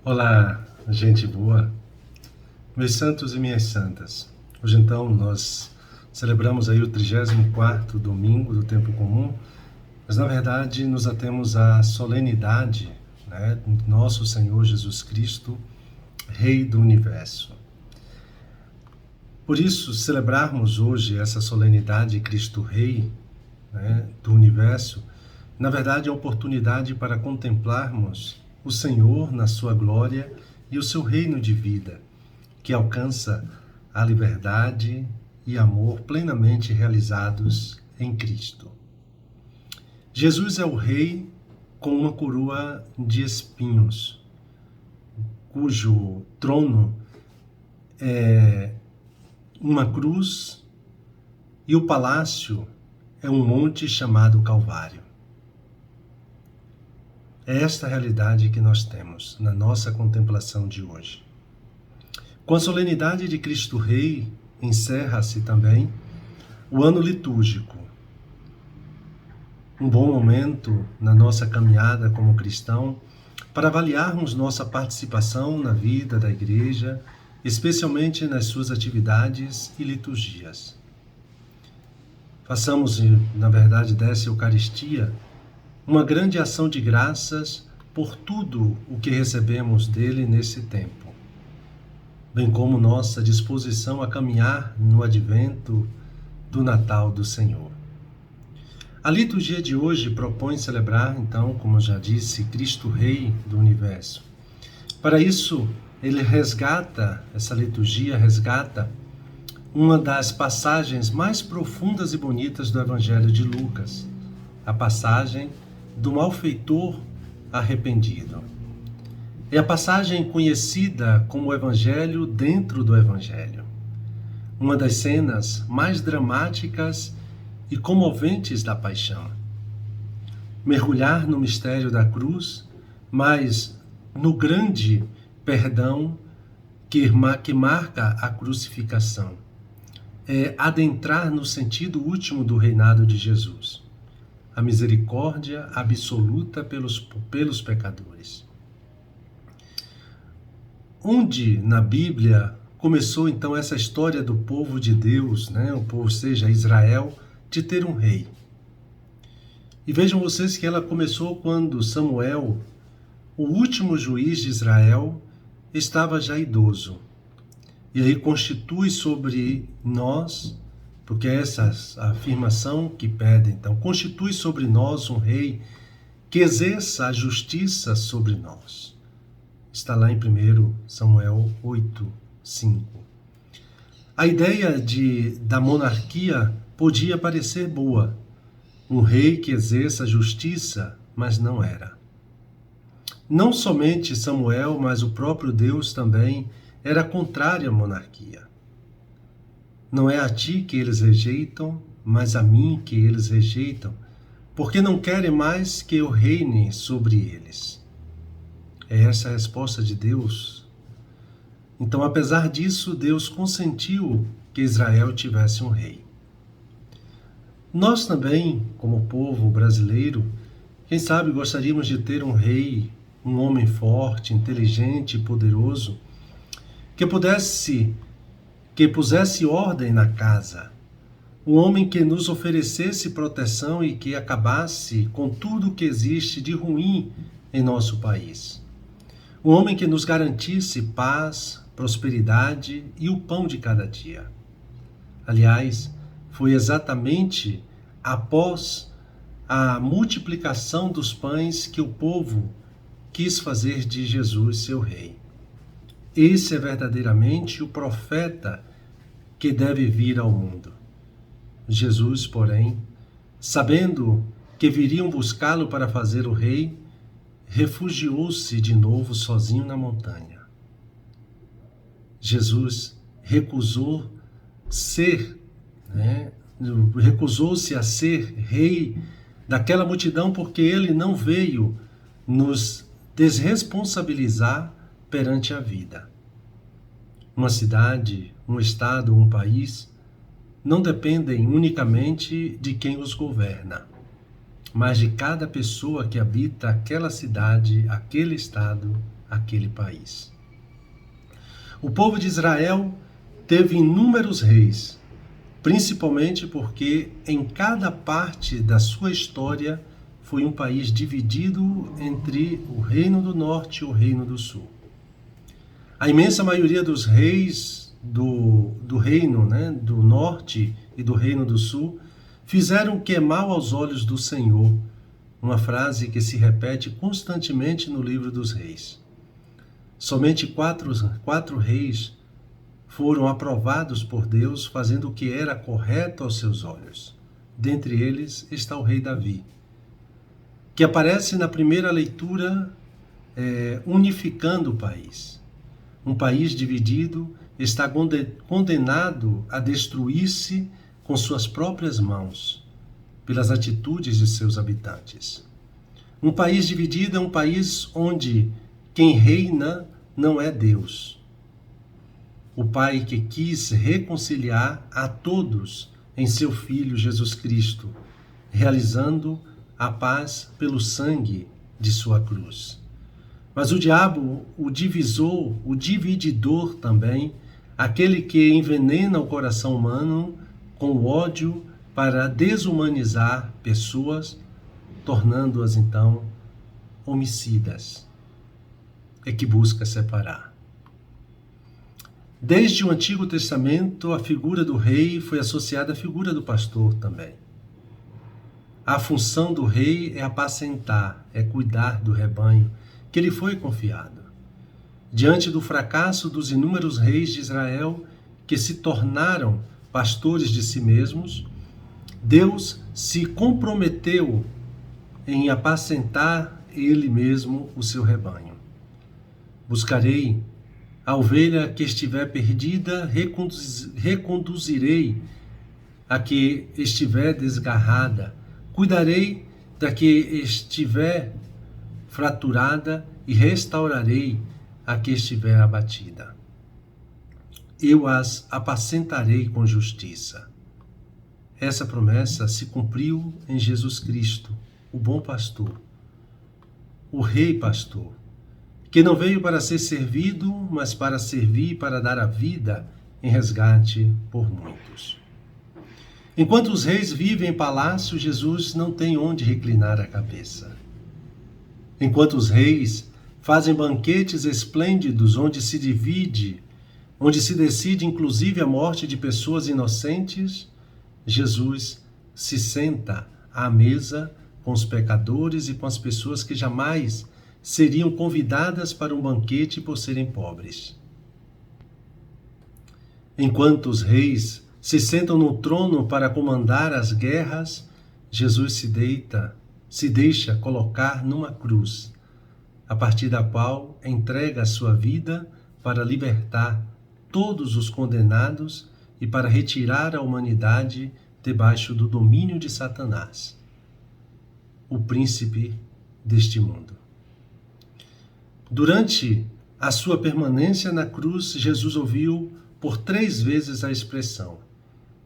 Olá, gente boa, meus santos e minhas santas. Hoje então nós celebramos aí o 34º domingo do tempo comum, mas na verdade nos atemos à solenidade, do nosso Senhor Jesus Cristo, Rei do Universo. Por isso, celebrarmos hoje essa solenidade Cristo Rei, do Universo, na verdade é a oportunidade para contemplarmos o Senhor na sua glória e o seu reino de vida, que alcança a liberdade e amor plenamente realizados em Cristo. Jesus é o Rei com uma coroa de espinhos, cujo trono é uma cruz e o palácio é um monte chamado Calvário. É esta a realidade que nós temos na nossa contemplação de hoje. Com a solenidade de Cristo Rei, encerra-se também o ano litúrgico. Um bom momento na nossa caminhada como cristão para avaliarmos nossa participação na vida da Igreja, especialmente nas suas atividades e liturgias. Façamos, na verdade, dessa Eucaristia uma grande ação de graças por tudo o que recebemos dele nesse tempo, bem como nossa disposição a caminhar no advento do Natal do Senhor. A liturgia de hoje propõe celebrar, então, como eu já disse, Cristo Rei do Universo. Para isso, essa liturgia resgata uma das passagens mais profundas e bonitas do Evangelho de Lucas, a passagem do malfeitor arrependido. É a passagem conhecida como o Evangelho dentro do Evangelho. Uma das cenas mais dramáticas e comoventes da paixão. Mergulhar no mistério da cruz, mas no grande perdão que marca a crucificação. É adentrar no sentido último do reinado de Jesus. A misericórdia absoluta pelos pecadores. Onde na Bíblia começou então essa história do povo de Deus, o povo, seja Israel, de ter um rei? E vejam vocês que ela começou quando Samuel, o último juiz de Israel, estava já idoso. E aí constitui sobre nós, porque essa a afirmação que pede, então, constitui sobre nós um rei que exerça a justiça sobre nós. Está lá em 1 Samuel 8:5. A ideia da monarquia podia parecer boa, um rei que exerça a justiça, mas não era. Não somente Samuel, mas o próprio Deus também era contrário à monarquia. Não é a ti que eles rejeitam, mas a mim que eles rejeitam, porque não querem mais que eu reine sobre eles. É essa a resposta de Deus. Então, apesar disso, Deus consentiu que Israel tivesse um rei. Nós também, como povo brasileiro, quem sabe gostaríamos de ter um rei, um homem forte, inteligente e poderoso, que pusesse ordem na casa, um homem que nos oferecesse proteção e que acabasse com tudo o que existe de ruim em nosso país. Um homem que nos garantisse paz, prosperidade e o pão de cada dia. Aliás, foi exatamente após a multiplicação dos pães que o povo quis fazer de Jesus seu rei. Esse é verdadeiramente o profeta que deve vir ao mundo. Jesus, porém, sabendo que viriam buscá-lo para fazer o rei, refugiou-se de novo sozinho na montanha. Jesus recusou-se a ser rei daquela multidão porque ele não veio nos desresponsabilizar perante a vida. Uma cidade, um estado, um país não dependem unicamente de quem os governa, mas de cada pessoa que habita aquela cidade, aquele estado aquele país. O povo de Israel teve inúmeros reis, principalmente porque em cada parte da sua história foi um país dividido entre o Reino do Norte e o Reino do Sul. A imensa maioria dos reis do Reino do Norte e do Reino do Sul fizeram o que é mal aos olhos do Senhor, uma frase que se repete constantemente no livro dos reis. Somente quatro reis foram aprovados por Deus fazendo o que era correto aos seus olhos. Dentre eles está o rei Davi, que aparece na primeira leitura unificando o país. Um país dividido está condenado a destruir-se com suas próprias mãos, pelas atitudes de seus habitantes. Um país dividido é um país onde quem reina não é Deus. O Pai que quis reconciliar a todos em seu Filho Jesus Cristo, realizando a paz pelo sangue de sua cruz. Mas o diabo, o divisor, o divididor também, aquele que envenena o coração humano com o ódio para desumanizar pessoas, tornando-as então homicidas, é que busca separar. Desde o Antigo Testamento, a figura do rei foi associada à figura do pastor também. A função do rei é apacentar, é cuidar do rebanho que lhe foi confiado. Diante do fracasso dos inúmeros reis de Israel que se tornaram pastores de si mesmos, Deus se comprometeu em apacentar ele mesmo o seu rebanho. Buscarei a ovelha que estiver perdida, reconduzirei a que estiver desgarrada, cuidarei da que estiver fraturada e restaurarei a que estiver abatida. Eu as apacentarei com justiça. Essa promessa se cumpriu em Jesus Cristo, o bom pastor, o rei pastor, que não veio para ser servido, mas para servir e para dar a vida em resgate por muitos. Enquanto os reis vivem em palácio, Jesus não tem onde reclinar a cabeça. Enquanto os reis fazem banquetes esplêndidos onde se decide inclusive a morte de pessoas inocentes, Jesus se senta à mesa com os pecadores e com as pessoas que jamais seriam convidadas para um banquete por serem pobres. Enquanto os reis se sentam no trono para comandar as guerras, Jesus se deixa colocar numa cruz, a partir da qual entrega a sua vida para libertar todos os condenados e para retirar a humanidade debaixo do domínio de Satanás, o príncipe deste mundo. Durante a sua permanência na cruz, Jesus ouviu por 3 vezes a expressão: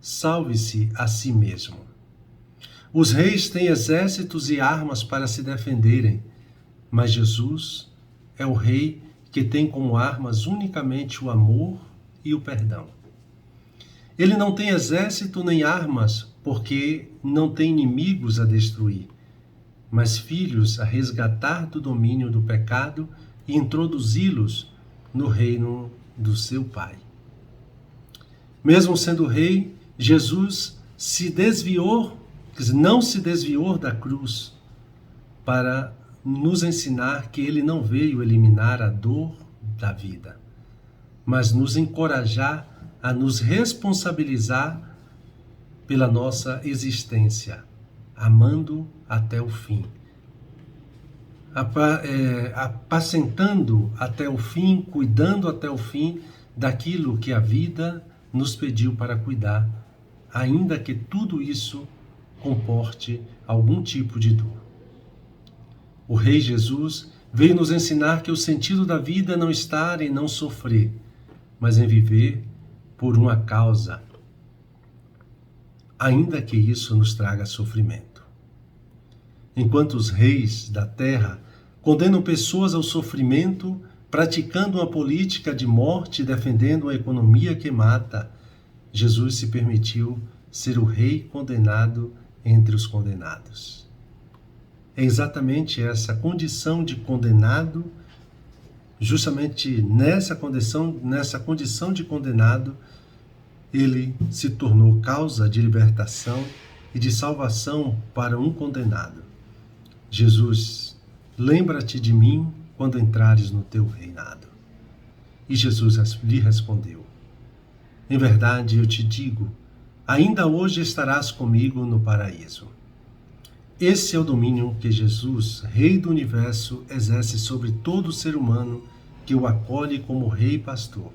salve-se a si mesmo. Os reis têm exércitos e armas para se defenderem, mas Jesus é o rei que tem como armas unicamente o amor e o perdão. Ele não tem exército nem armas porque não tem inimigos a destruir, mas filhos a resgatar do domínio do pecado e introduzi-los no reino do seu Pai. Mesmo sendo rei, Jesus não se desviou da cruz para nos ensinar que ele não veio eliminar a dor da vida, mas nos encorajar a nos responsabilizar pela nossa existência, amando até o fim, apacentando até o fim, cuidando até o fim daquilo que a vida nos pediu para cuidar, ainda que tudo isso comporte algum tipo de dor. O Rei Jesus veio nos ensinar que o sentido da vida não está em não sofrer, mas em viver por uma causa, ainda que isso nos traga sofrimento. Enquanto os reis da terra condenam pessoas ao sofrimento, praticando uma política de morte, defendendo uma economia que mata, Jesus se permitiu ser o rei condenado entre os condenados. É exatamente essa condição de condenado, justamente nessa condição de condenado, ele se tornou causa de libertação e de salvação para um condenado. Jesus, lembra-te de mim quando entrares no teu reinado. E Jesus lhe respondeu: em verdade eu te digo, ainda hoje estarás comigo no paraíso. Esse é o domínio que Jesus, Rei do Universo, exerce sobre todo ser humano que o acolhe como Rei e Pastor.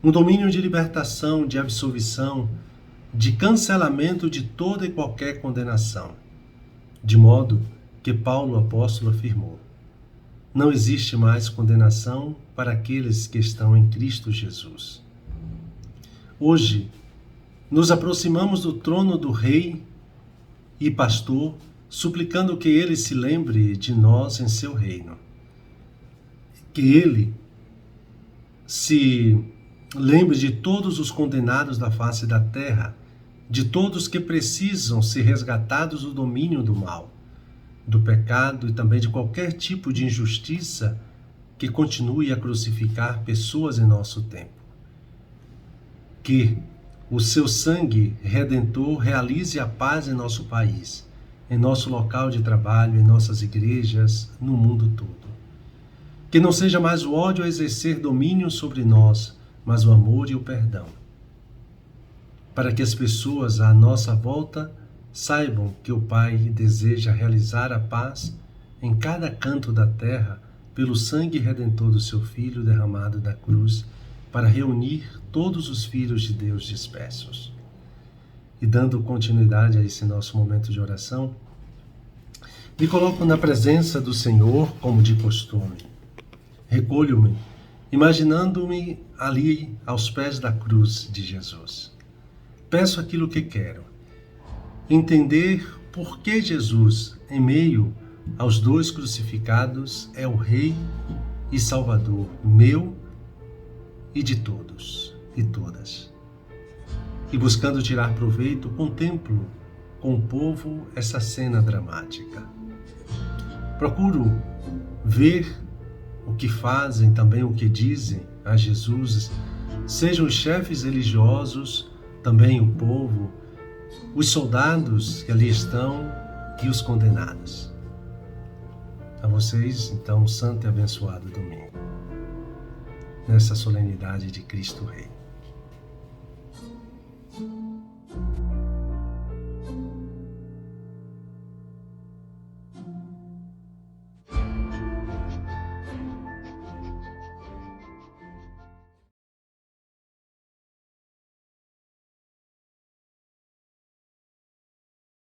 Um domínio de libertação, de absolvição, de cancelamento de toda e qualquer condenação. De modo que Paulo, apóstolo, afirmou: não existe mais condenação para aqueles que estão em Cristo Jesus. Hoje, nos aproximamos do trono do Rei e Pastor, suplicando que Ele se lembre de nós em seu reino. Que Ele se lembre de todos os condenados da face da terra, de todos que precisam ser resgatados do domínio do mal, do pecado e também de qualquer tipo de injustiça que continue a crucificar pessoas em nosso tempo. Que o seu sangue redentor realize a paz em nosso país, em nosso local de trabalho, em nossas igrejas, no mundo todo. Que não seja mais o ódio a exercer domínio sobre nós, mas o amor e o perdão. Para que as pessoas à nossa volta saibam que o Pai deseja realizar a paz em cada canto da terra pelo sangue redentor do seu Filho derramado da cruz, para reunir todos os filhos de Deus dispersos. E dando continuidade a esse nosso momento de oração, me coloco na presença do Senhor como de costume. Recolho-me, imaginando-me ali aos pés da cruz de Jesus. Peço aquilo que quero: entender por que Jesus, em meio aos dois crucificados, é o Rei e Salvador meu e de todos e todas. E buscando tirar proveito, contemplo com o povo essa cena dramática. Procuro ver o que fazem, também o que dizem a Jesus, sejam os chefes religiosos, também o povo, os soldados que ali estão e os condenados. A vocês, então, um santo e abençoado domingo, nessa solenidade de Cristo Rei.